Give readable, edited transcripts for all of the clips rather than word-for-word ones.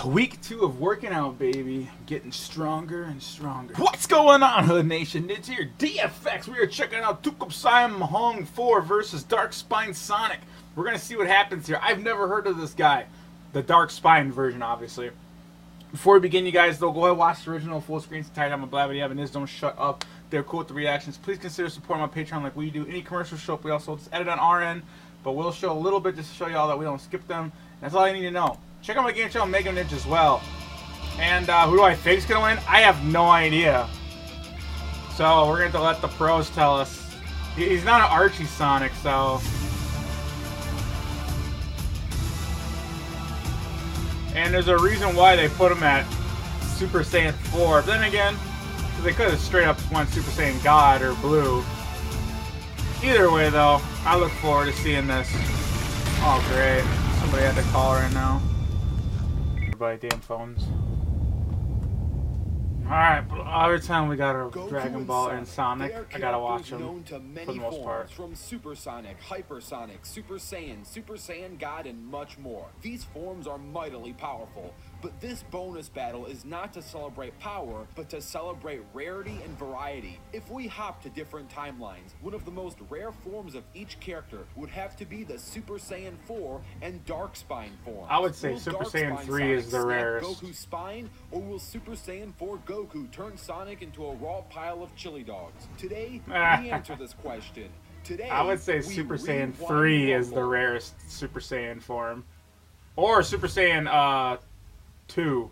Week 2 of working out, baby. Getting stronger and stronger. What's going on, Hood Nation? Nidge here, DFX. We are checking out DARKSPINE Mahong 4 versus DARKSPINE Sonic. We're going to see what happens here. I've never heard of this guy. The DARKSPINE version, obviously. Before we begin, you guys, though, go ahead and watch the original full screen. It's tight. I'm a blabbity and Nidge. Don't shut up. They're cool with the reactions. Please consider supporting my Patreon like we do. Any commercials show up, we also just edit on our end. But we'll show a little bit just to show you all that we don't skip them. That's all you need to know. Check out my game channel, Mega Nidge, as well. And who do I think is going to win? I have no idea. So we're going to let the pros tell us. He's not an Archie Sonic, so... And there's a reason why they put him at Super Saiyan 4. But then again, they could have straight up went Super Saiyan God or Blue. Either way, though, I look forward to seeing this. Oh, great. Somebody had to call right now. Everybody, damn phones. Alright, but every time we got a Dragon Ball and Sonic, I gotta watch them for the most part. From Super Sonic, Hypersonic, Super Saiyan God, and much more. These forms are mightily powerful, but this bonus battle is not to celebrate power, but to celebrate rarity and variety. If we hop to different timelines, one of the most rare forms of each character would have to be the Super Saiyan 4 and DARKSPINE form. I would say Super Saiyan 3 is the rarest. Goku's spine, or will Super Saiyan 4 Goku turn Sonic into a raw pile of chili dogs? Today, we answer this question. Today, I would say Super Saiyan 3 is the rarest Super Saiyan form. Or Super Saiyan 2.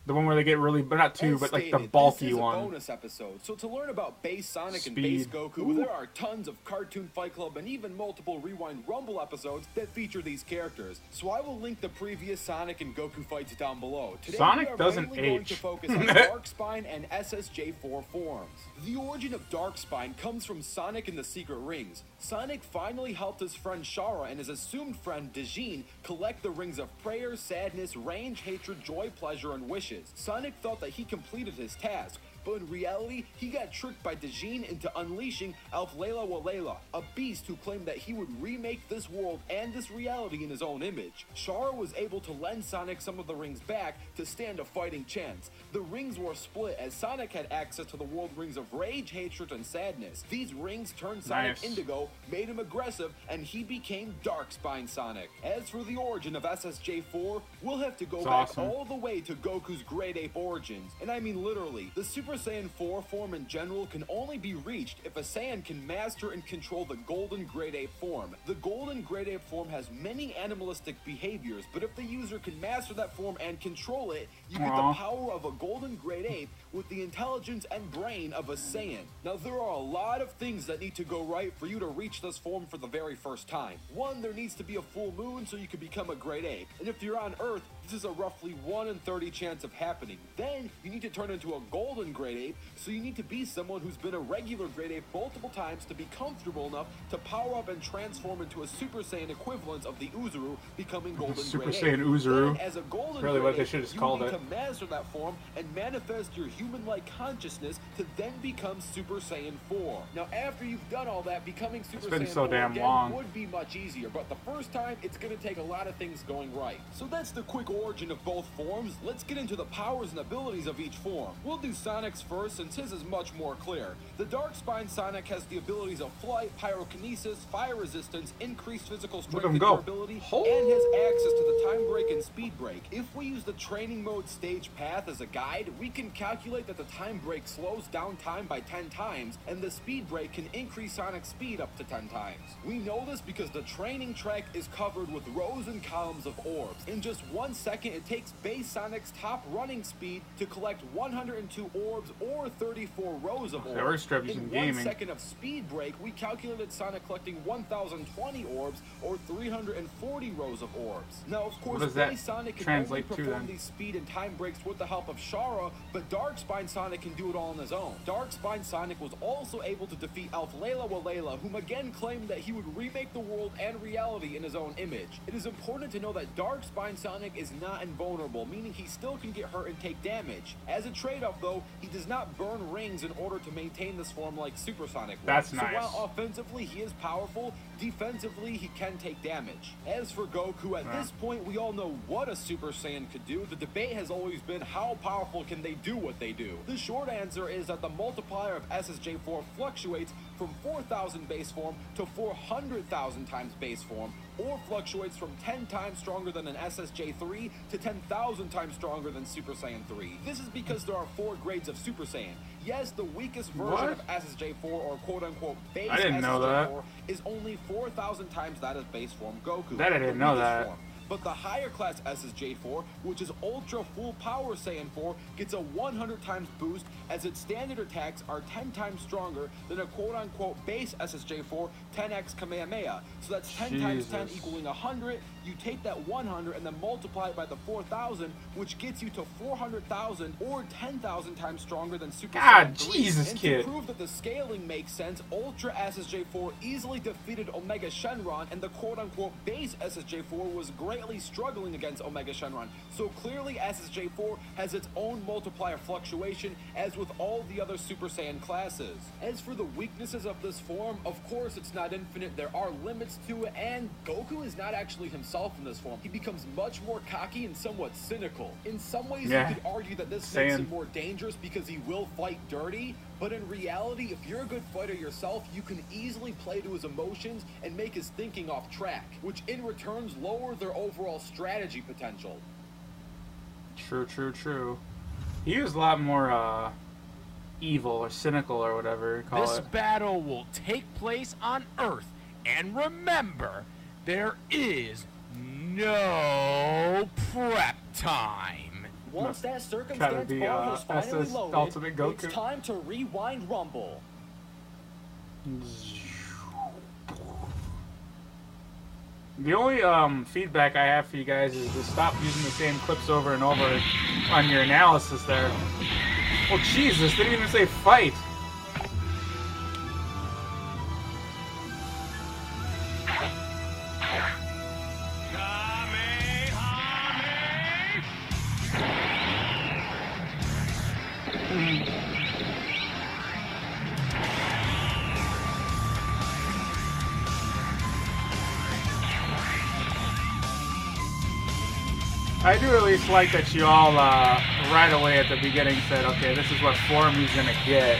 The one where they get really, but not 2, but like the bulky one. This is a bonus episode, so to learn about base Sonic and base Goku, there are tons of Cartoon Fight Club and even multiple Rewind Rumble episodes that feature these characters. So I will link the previous Sonic and Goku fights down below. Today Sonic we are doesn't mainly going age. to focus on DARKSPINE and SSJ4 forms. The origin of DARKSPINE comes from Sonic and the Secret Rings. Sonic finally helped his friend Shara and his assumed friend Dejin collect the Rings of Prayer, Sadness, Rage, Hatred, Joy, Pleasure, and Wishes. Sonic thought that he completed his task, but in reality, he got tricked by Dejin into unleashing Alflela Walela, a beast who claimed that he would remake this world and this reality in his own image. Shara was able to lend Sonic some of the rings back to stand a fighting chance. The rings were split as Sonic had access to the world rings of Rage, Hatred, and Sadness. These rings turned Sonic indigo, made him aggressive, and he became DARKSPINE Sonic. As for the origin of SSJ4, we'll have to go back all the way to Goku's Great Ape origins. And I mean literally, the Super Saiyan 4 form in general can only be reached if a Saiyan can master and control the Golden Great Ape form. The Golden Great Ape form has many animalistic behaviors, but if the user can master that form and control it, you get the power of a Golden Great Ape with the intelligence and brain of a Saiyan. Now there are a lot of things that need to go right for you to reach this form for the very first time. One, there needs to be a full moon so you can become a Great Ape. And if you're on Earth, this is a roughly 1 in 30 chance of happening. Then, you need to turn into a Golden Great Ape, so you need to be someone who's been a regular Great Ape multiple times to be comfortable enough to power up and transform into a Super Saiyan equivalent of the Uzuru, becoming Golden Great Ape. Super Saiyan Uzuru. Then, as a Golden really what they Great should have Ape, called you it. need to master that form and manifest your human-like consciousness to then become Super Saiyan 4. Now, after you've done all that, becoming Super Saiyan 4 again would be much easier, but the first time, it's going to take a lot of things going right. So that's the quick origin of both forms. Let's get into the powers and abilities of each form. We'll do Sonic's first since his is much more clear. The DARKSPINE Sonic has the abilities of flight, pyrokinesis, fire resistance, increased physical strength and durability, and has access to the time break and speed break. If we use the training mode stage path as a guide, we can calculate that the time break slows down time by 10 times, and the speed break can increase Sonic's speed up to 10 times. We know this because the training track is covered with rows and columns of orbs. In just 1 second, it takes base Sonic's top running speed to collect 102 orbs or 34 rows of orbs. In 1 second of speed break, we calculated Sonic collecting 1,020 orbs or 340 rows of orbs. Now, of course, base Sonic can only perform these speed and time breaks with the help of Shara, but DARKSPINE Sonic can do it all on his own. DARKSPINE Sonic was also able to defeat Alflela Walela, whom again claimed that he would remake the world and reality in his own image. It is important to know that DARKSPINE Sonic is not invulnerable, meaning he still can get hurt and take damage. As a trade-off though, he does not burn rings in order to maintain this form like Supersonic would. That's nice. So while offensively he is powerful, defensively he can take damage. As for Goku, at this point we all know what a Super Saiyan could do. The debate has always been how powerful can they do what they do. The short answer is that the multiplier of SSJ4 fluctuates from 4,000 base form to 400,000 times base form, or fluctuates from 10 times stronger than an SSJ3 to 10,000 times stronger than Super Saiyan 3. This is because there are 4 grades of Super Saiyan. Yes, the weakest version of SSJ4, or quote-unquote base SSJ4, is only 4,000 times that of base form Goku. That I didn't know that. Form. But the higher class SSJ4, which is Ultra Full Power Saiyan 4, gets a 100 times boost as its standard attacks are 10 times stronger than a quote-unquote base SSJ4 10x Kamehameha. So that's 10 times 10 equaling 100. You take that 100 and then multiply it by the 4,000, which gets you to 400,000 or 10,000 times stronger than Super Saiyan 3. Jesus, and kid. to prove that the scaling makes sense, Ultra SSJ4 easily defeated Omega Shenron, and the quote-unquote base SSJ4 was greatly struggling against Omega Shenron. So clearly SSJ4 has its own multiplier fluctuation, as with all the other Super Saiyan classes. As for the weaknesses of this form, of course it's not infinite, there are limits to it, and Goku is not actually himself in this form. He becomes much more cocky and somewhat cynical. In some ways you could argue that this makes him more dangerous because he will fight dirty, but in reality, if you're a good fighter yourself, you can easily play to his emotions and make his thinking off track, which in returns lower their overall strategy potential. True, true, true. He was a lot more evil or cynical or whatever you call it. This battle will take place on Earth, and remember, there is no prep time. Once that circumstance bar is finally loaded, it's time to rewind Rumble. The only feedback I have for you guys is to stop using the same clips over and over on your analysis there. Oh Jesus, they didn't even say fight. I do at least like that you all right away at the beginning said, okay, this is what form he's gonna get.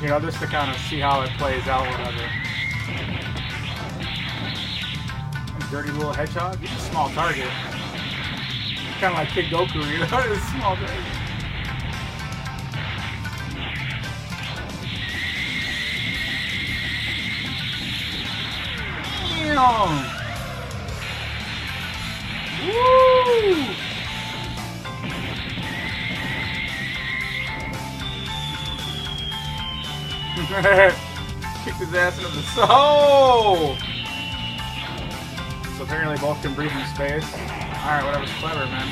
You know, just to kind of see how it plays out, whatever. Dirty little hedgehog? He's a small target. Kind of like Kid Goku, you know, it's a small target. Woo! Kicked his ass into the soul. So apparently both can breathe in space. Alright, whatever's clever, man.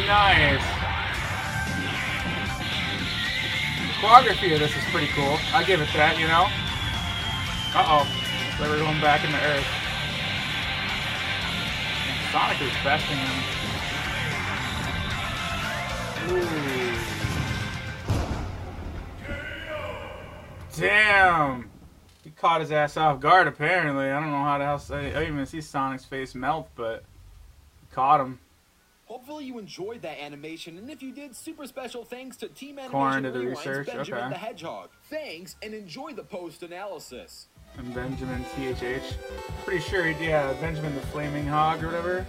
Nice. The choreography of this is pretty cool. I give it that, you know? Uh-oh. So we're going back into Earth. Sonic is besting him. Ooh. Damn! He caught his ass off guard, apparently. I don't know how the hell I didn't even see Sonic's face melt, but he caught him. Hopefully you enjoyed that animation, and if you did, super special thanks to Team Animation Rewind's Benjamin the Hedgehog. Thanks, and enjoy the post-analysis. And Benjamin THH. Pretty sure he, yeah, Benjamin the Flaming Hog or whatever.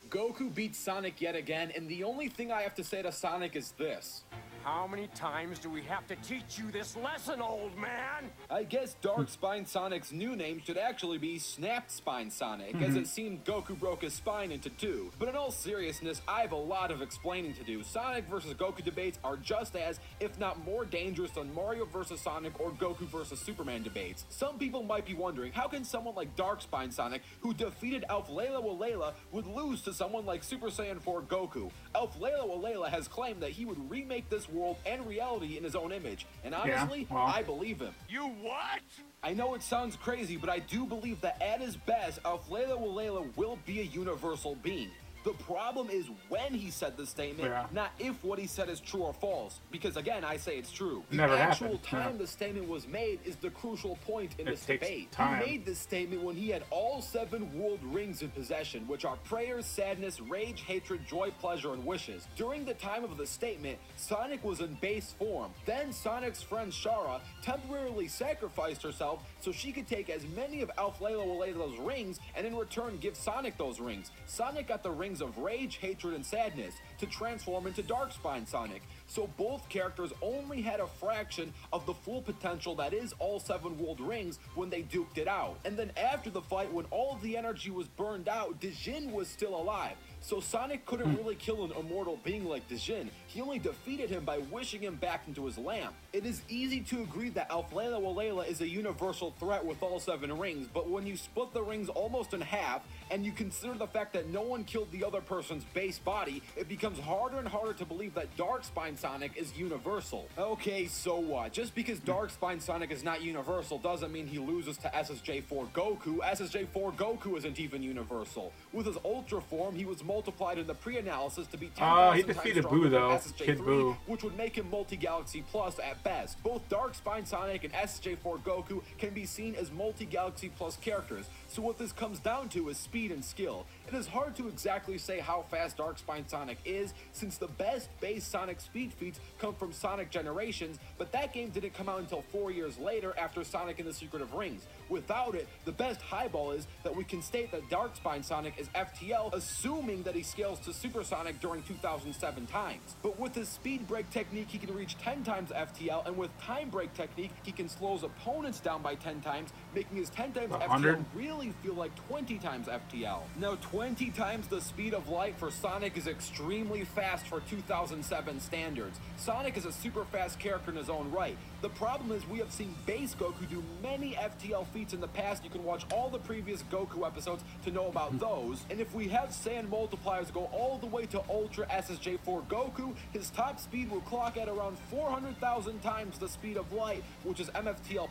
Goku beats Sonic yet again, and the only thing I have to say to Sonic is this. How many times do we have to teach you this lesson, old man? I guess DARKSPINE Sonic's new name should actually be Snapped Spine Sonic, as it seemed Goku broke his spine into two. But in all seriousness, I have a lot of explaining to do. Sonic versus Goku debates are just as, if not more dangerous than Mario versus Sonic or Goku versus Superman debates. Some people might be wondering, how can someone like DARKSPINE Sonic, who defeated Elf Layla Walayla, would lose to someone like Super Saiyan 4 Goku? Elf Layla Walayla has claimed that he would remake this world and reality in his own image, and honestly, I believe him. You what? I know it sounds crazy, but I do believe that at his best, Elf Layla Walayla will be a universal being. The problem is when he said the statement, not if what he said is true or false. Because again, I say it's true. The actual time the statement was made is the crucial point in this debate. He made this statement when he had all 7 world rings in possession, which are prayer, sadness, rage, hatred, joy, pleasure, and wishes. During the time of the statement, Sonic was in base form. Then Sonic's friend Shara temporarily sacrificed herself so she could take as many of Alflayla rings and in return give Sonic those rings. Sonic got the rings of rage, hatred, and sadness to transform into Darkspine Sonic. So both characters only had a fraction of the full potential that is all 7 world rings when they duked it out. And then after the fight, when all of the energy was burned out, Dijin was still alive. So Sonic couldn't really kill an immortal being like Dijin. He only defeated him by wishing him back into his lamp. It is easy to agree that Alflayla is a universal threat with all 7 rings, but when you split the rings almost in half, and you consider the fact that no one killed the other person's base body, it becomes harder and harder to believe that Darkspine Sonic is universal. Okay, so what? Just because Darkspine Sonic is not universal doesn't mean he loses to SSJ4 Goku. SSJ4 Goku isn't even universal. With his Ultra form, he was multiplied in the pre-analysis to be 10,000 he defeated times Boo, though. SSJ3, Kid Boo. which would make him multi-galaxy plus at best. Both Darkspine Sonic and SSJ4 Goku can be seen as multi-galaxy plus characters, so what this comes down to is speed and skill. It is hard to exactly say how fast Darkspine Sonic is, since the best base Sonic speed feats come from Sonic Generations, but that game didn't come out until 4 years later after Sonic and the Secret of Rings. Without it, the best highball is that we can state that Darkspine Sonic is FTL, assuming that he scales to Supersonic during 2007 times. But with his speed break technique, he can reach 10 times FTL, and with time break technique, he can slow his opponents down by 10 times, making his 10 times 100? FTL really feel like 20 times FTL. Now, 20 times the speed of light for Sonic is extremely fast for 2007 standards. Sonic is a super fast character in his own right. The problem is we have seen base Goku do many FTL feats in the past. You can watch all the previous Goku episodes to know about those. And if we have sand multipliers go all the way to Ultra SSJ4 Goku, his top speed will clock at around 400,000 times the speed of light, which is MFTL+.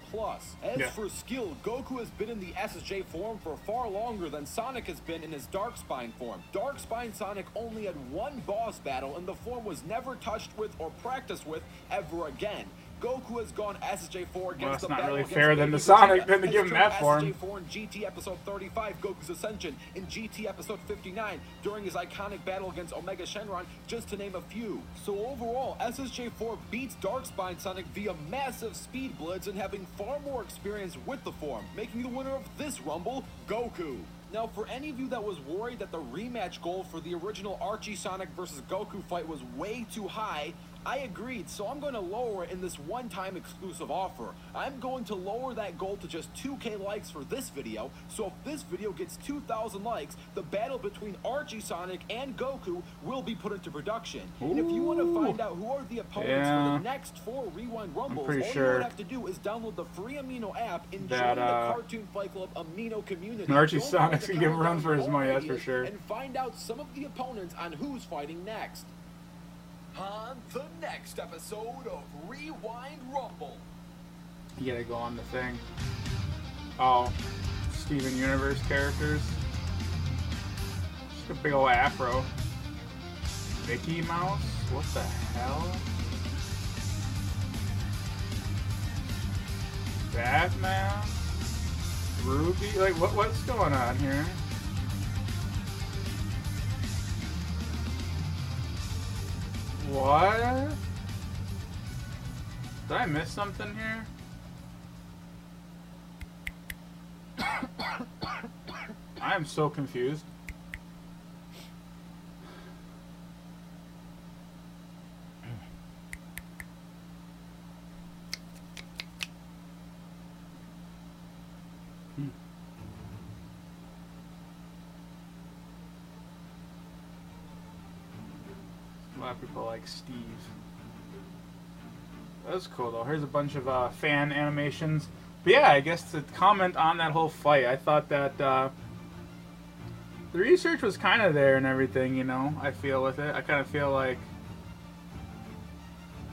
As for skill, Goku has been in the SSJ form for far longer than Sonic has been in his Darkspine form. Darkspine Sonic only had 1 boss battle, and the form was never touched with or practiced with ever again. Goku has gone SSJ4 against the battle. Well, it's not really fair then to Sonic than to give him that form. SSJ4 in GT Episode 35, Goku's Ascension, in GT Episode 59, during his iconic battle against Omega Shenron, just to name a few. So overall, SSJ4 beats Darkspine Sonic via massive speed blitz and having far more experience with the form, making the winner of this Rumble, Goku. Now, for any of you that was worried that the rematch goal for the original Archie Sonic vs. Goku fight was way too high, I agreed, so I'm going to lower it in this one-time exclusive offer. I'm going to lower that goal to just 2K likes for this video, so if this video gets 2,000 likes, the battle between Archie Sonic and Goku will be put into production. And if you want to find out who are the opponents for the next 4 Rewind Rumbles, all you would have to do is download the free Amino app and join the Cartoon Fight Club Amino community. Archie Sonic's going to give a run for his money, that's for sure. And find out some of the opponents on who's fighting next. On the next episode of Rewind Rumble. You gotta go on the thing. Oh, Steven Universe characters. Just a big ol' afro. Mickey Mouse? What the hell? Batman? Ruby? Like, what's going on here? What? Did I miss something here? I am so confused. A lot of people like Steve. That's cool though. Here's a bunch of fan animations. But yeah, I guess to comment on that whole fight, I thought that the research was kind of there and everything, you know, I feel with it. I kind of feel like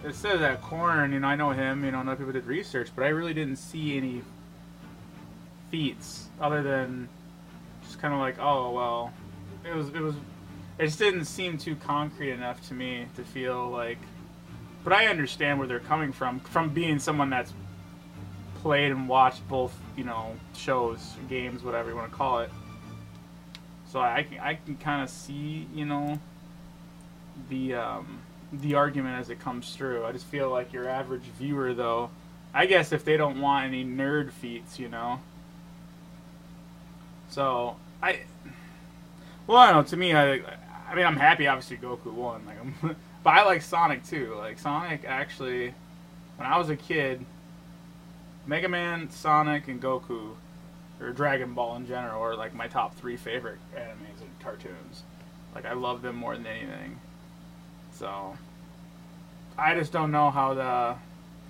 it says that Korn, you know, I know him, you know, other people did research, but I really didn't see any feats other than just kind of like, oh, well, it was It just didn't seem too concrete enough to me to feel like. But I understand where they're coming from being someone that's played and watched both, you know, shows, games, whatever you want to call it. So I can kind of see, you know, the argument as it comes through. I just feel like your average viewer, though, I guess if they don't want any nerd feats, you know. So I don't know. To me, I mean, I'm happy. Obviously, Goku won. Like, but I like Sonic too. Like Sonic, actually, when I was a kid, Mega Man, Sonic, and Goku, or Dragon Ball in general, are like my top 3 favorite animes and cartoons. Like, I love them more than anything. So I just don't know how the.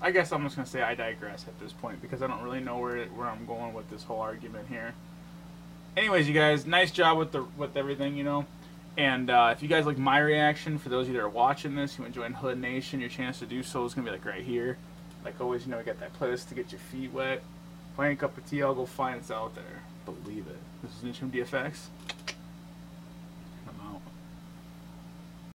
I guess I'm just gonna say I digress at this point because I don't really know where I'm going with this whole argument here. Anyways, you guys, nice job with everything, you know. And if you guys like my reaction, for those of you that are watching this, who enjoy Hood Nation, your chance to do so is gonna be like right here. Like always, you know, we got that playlist to get your feet wet. If I ain't a cup of tea, I'll go find it's out there. Believe it. This is NidgeDFX.